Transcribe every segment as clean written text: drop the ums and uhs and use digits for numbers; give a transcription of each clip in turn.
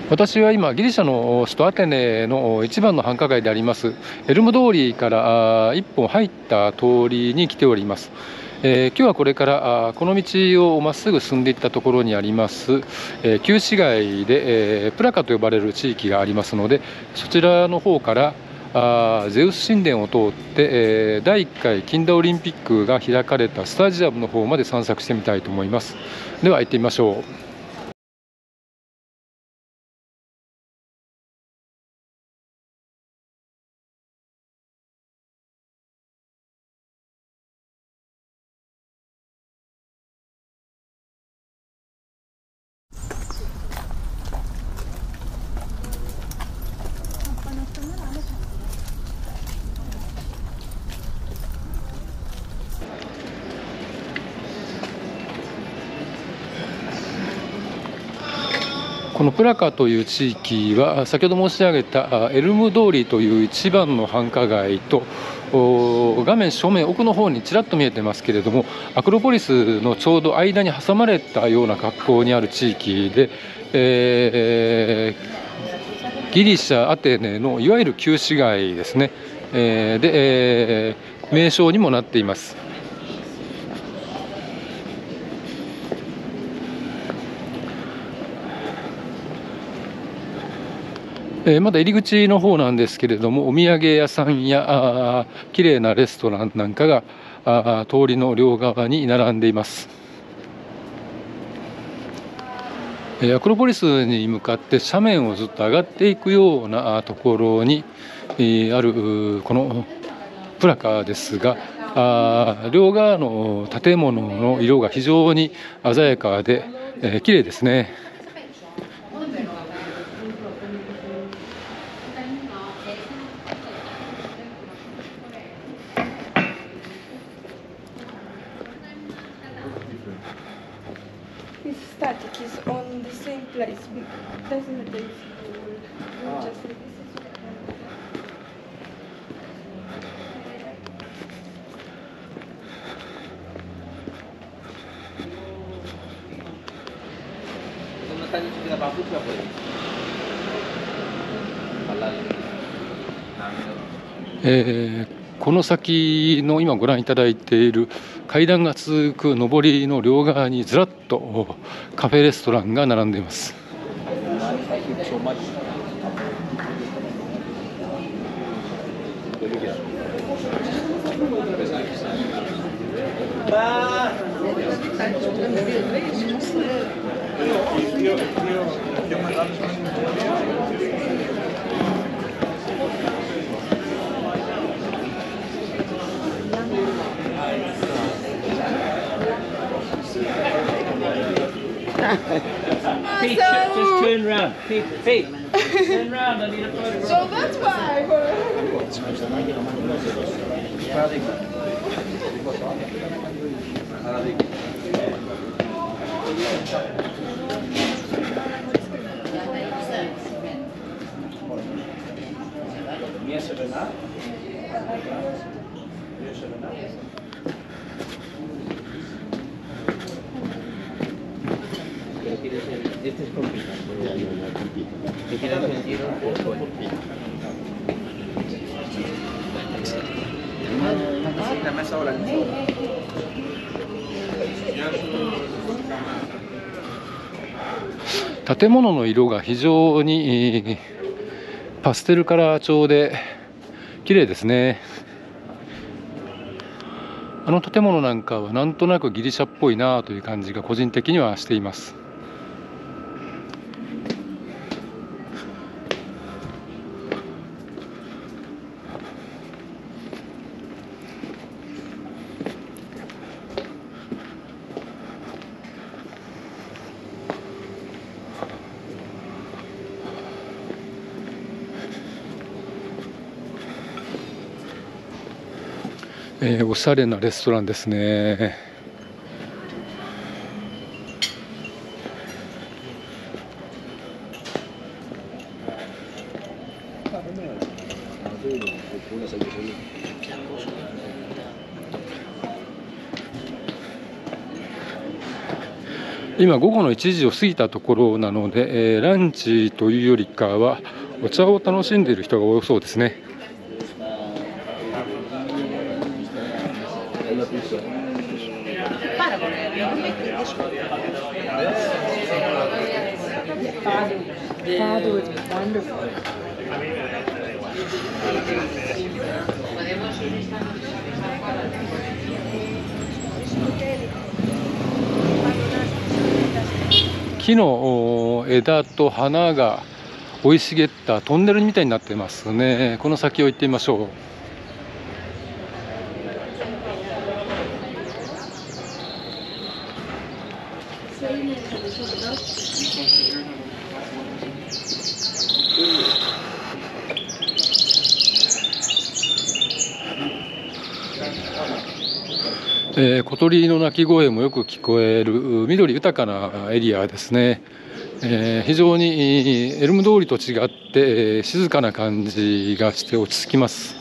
私は今ギリシャの首都アテネの一番の繁華街でありますエルム通りから一本入った通りに来ております。今日はこれからこの道をまっすぐ進んでいったところにあります旧市街でプラカと呼ばれる地域がありますので、そちらの方からゼウス神殿を通って第1回近代オリンピックが開かれたスタジアムの方まで散策してみたいと思います。では行ってみましょう。このプラカという地域は先ほど申し上げたエルム通りという一番の繁華街と画面正面奥の方にちらっと見えてますけれども、アクロポリスのちょうど間に挟まれたような格好にある地域で、ギリシャアテネのいわゆる旧市街ですね、名称にもなっています。まだ入り口の方なんですけれども、お土産屋さんや綺麗なレストランなんかが通りの両側に並んでいます。アクロポリスに向かって斜面をずっと上がっていくようなところにあるこのプラカですが、両側の建物の色が非常に鮮やかで綺麗ですね。Static is on the same place. Doesn't matter if you just this isこの先の今ご覧いただいている階段が続く上りの両側にずらっとカフェレストランが並んでいます。Pete, just turn round. Pete, turn round. I need a photograph. so that's why. Este es complicado. ¿Qué quieres sentir? La más ahora. 建物の色が非常にパステルカラー調で綺麗ですね。あの建物なんかはなんとなくギリシャっぽいなという感じが個人的にはしています。おしゃれなレストランですね。今午後の1時を過ぎたところなので、ランチというよりかはお茶を楽しんでいる人が多そうですね。木の枝と花が生い茂ったトンネルみたいになってますね。この先を行ってみましょう。小鳥の鳴き声もよく聞こえる緑豊かなエリアですね。非常にエルム通りと違って静かな感じがして落ち着きます。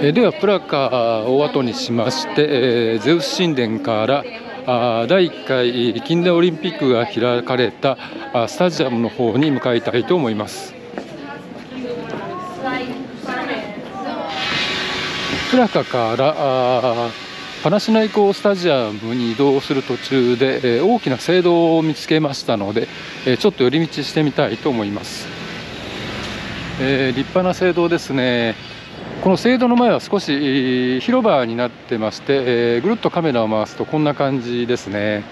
ではプラカを後にしまして、ゼウス神殿から第1回近代オリンピックが開かれたスタジアムの方に向かいたいと思います。プラカからパナシナイコスタジアムに移動する途中で大きな聖堂を見つけましたので、ちょっと寄り道してみたいと思います。立派な聖堂ですね。この聖堂の前は少し広場になってまして、ぐるっとカメラを回すとこんな感じですね。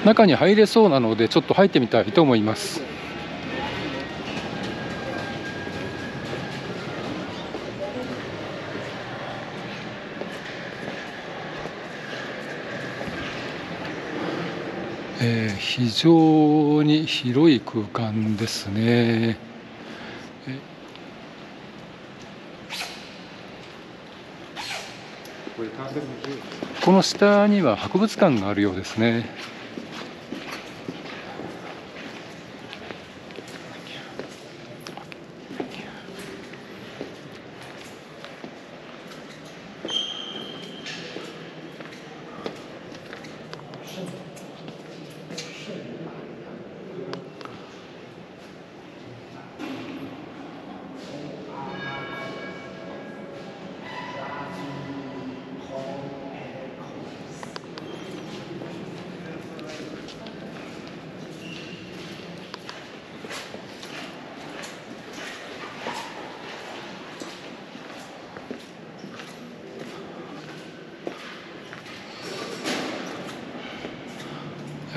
中に入れそうなのでちょっと入ってみたいと思います。非常に広い空間ですね。この下には博物館があるようですね。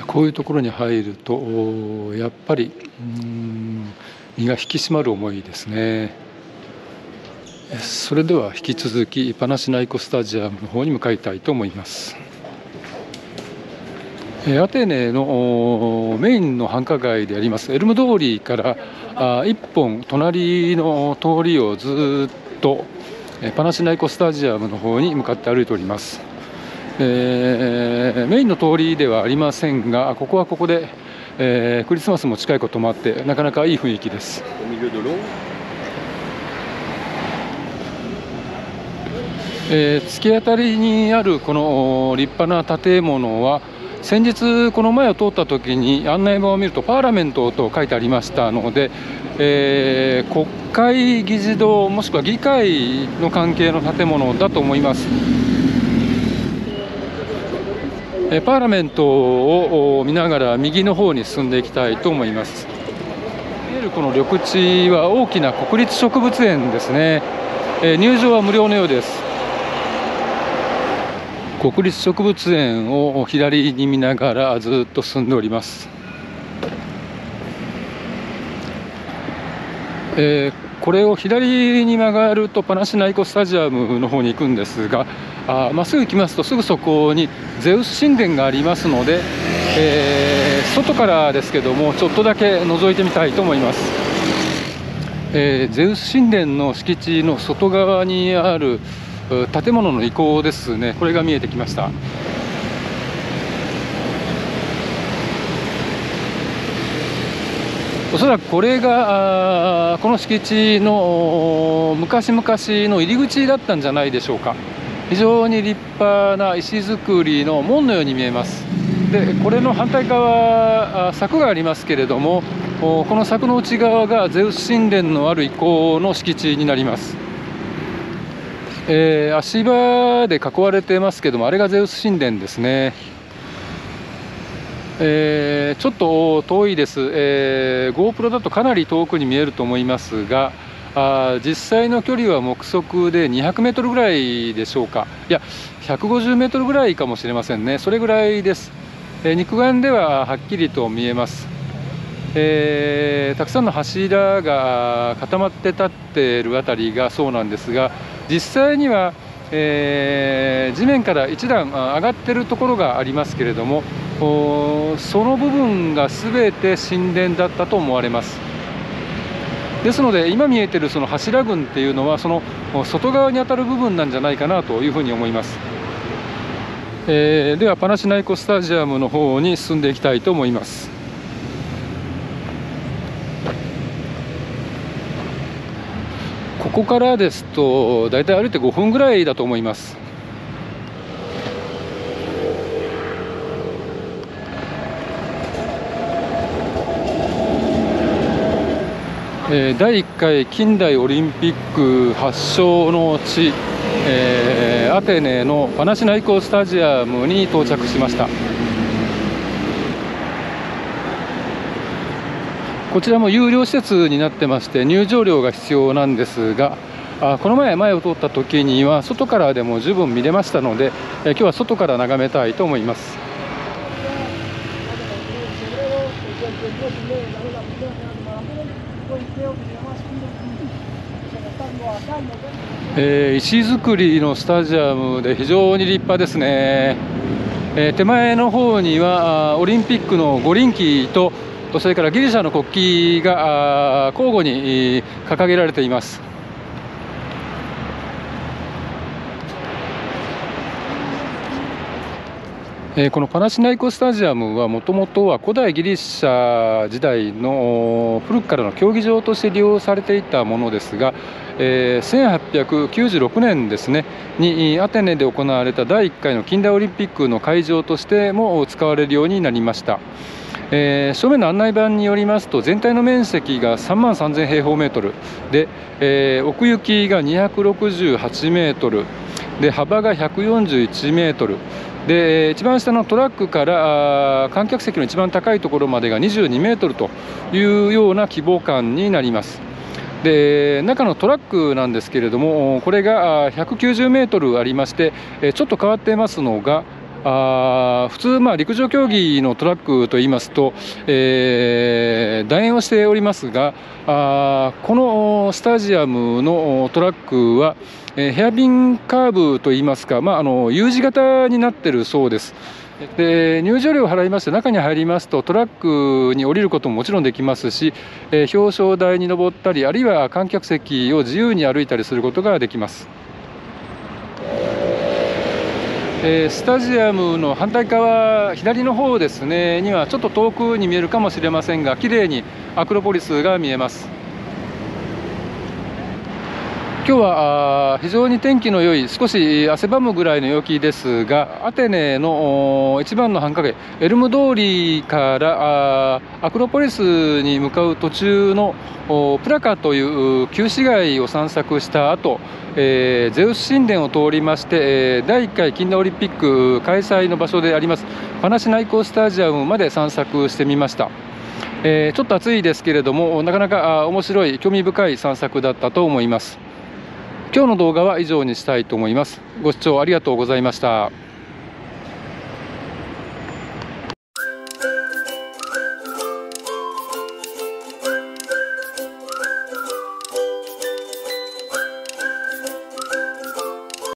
こういうところに入るとやっぱり身が引き締まる思いですね。それでは引き続きパナシナイコスタジアムの方に向かいたいと思います。アテネのメインの繁華街でありますエルム通りから一本隣の通りをずっとパナシナイコスタジアムの方に向かって歩いております。メインの通りではありませんが、ここはここで、クリスマスも近いこともあってなかなかいい雰囲気です。突き当たりにあるこの立派な建物は先日この前を通った時に案内板を見るとパーラメントと書いてありましたので、国会議事堂もしくは議会の関係の建物だと思います。パーラメントを見ながら右の方に進んでいきたいと思います。見えるこの緑地は大きな国立植物園ですね。入場は無料のようです。国立植物園を左に見ながらずっと進んでおります。これを左に曲がるとパナシナイコスタジアムの方に行くんですが、まっすぐ行きますとすぐそこにゼウス神殿がありますので、外からですけどもちょっとだけ覗いてみたいと思います。ゼウス神殿の敷地の外側にある建物の遺構ですね、これが見えてきました。おそらくこれがこの敷地の昔々の入り口だったんじゃないでしょうか。非常に立派な石造りの門のように見えます。でこれの反対側、柵がありますけれども、この柵の内側がゼウス神殿のある遺構の敷地になります。足場で囲われていますけども、あれがゼウス神殿ですね。ちょっと遠いです。GoPro だとかなり遠くに見えると思いますが、実際の距離は目測で200メートルぐらいでしょうか。いや、150メートルぐらいかもしれませんね。それぐらいです。肉眼でははっきりと見えます。たくさんの柱が固まって立っているあたりがそうなんですが、実際には、地面から一段上がっているところがありますけれども、その部分が全て神殿だったと思われます。ですので今見えているその柱群っていうのはその外側に当たる部分なんじゃないかなというふうに思います。ではパナシナイコスタジアムの方に進んでいきたいと思います。ここからですとだいたい歩いて5分ぐらいだと思います。第1回近代オリンピック発祥の地、アテネのパナシナイコスタジアムに到着しました。こちらも有料施設になってまして入場料が必要なんですが、この前を通った時には外からでも十分見れましたので、今日は外から眺めたいと思います。石造りのスタジアムで非常に立派ですね。手前の方にはオリンピックの五輪旗とそれからギリシャの国旗が交互に掲げられています。このパナシナイコスタジアムはもともとは古代ギリシャ時代の古くからの競技場として利用されていたものですが、1896年ですねにアテネで行われた第1回の近代オリンピックの会場としても使われるようになりました。正面の案内板によりますと全体の面積が3万3000平方メートルで、奥行きが268メートルで幅が141メートルで、一番下のトラックから観客席の一番高いところまでが22メートルというような規模感になります。で中のトラックなんですけれども、これが190メートルありまして、ちょっと変わっていますのが、普通、陸上競技のトラックといいますと、楕円をしておりますが、このスタジアムのトラックは、ヘアピンカーブといいますか、U 字型になっているそうです。で入場料を払いまして中に入りますとトラックに降りることももちろんできますし、表彰台に登ったりあるいは観客席を自由に歩いたりすることができます。スタジアムの反対側左の方ですねにはちょっと遠くに見えるかもしれませんが、綺麗にアクロポリスが見えます。今日は非常に天気の良い、少し汗ばむぐらいの陽気ですが、アテネの一番の繁華街エルム通りからアクロポリスに向かう途中のプラカという旧市街を散策した後、ゼウス神殿を通りまして第1回近代オリンピック開催の場所でありますパナシナイコスタジアムまで散策してみました。ちょっと暑いですけれどもなかなか面白い興味深い散策だったと思います。今日の動画は以上にしたいと思います。ご視聴ありがとうございました。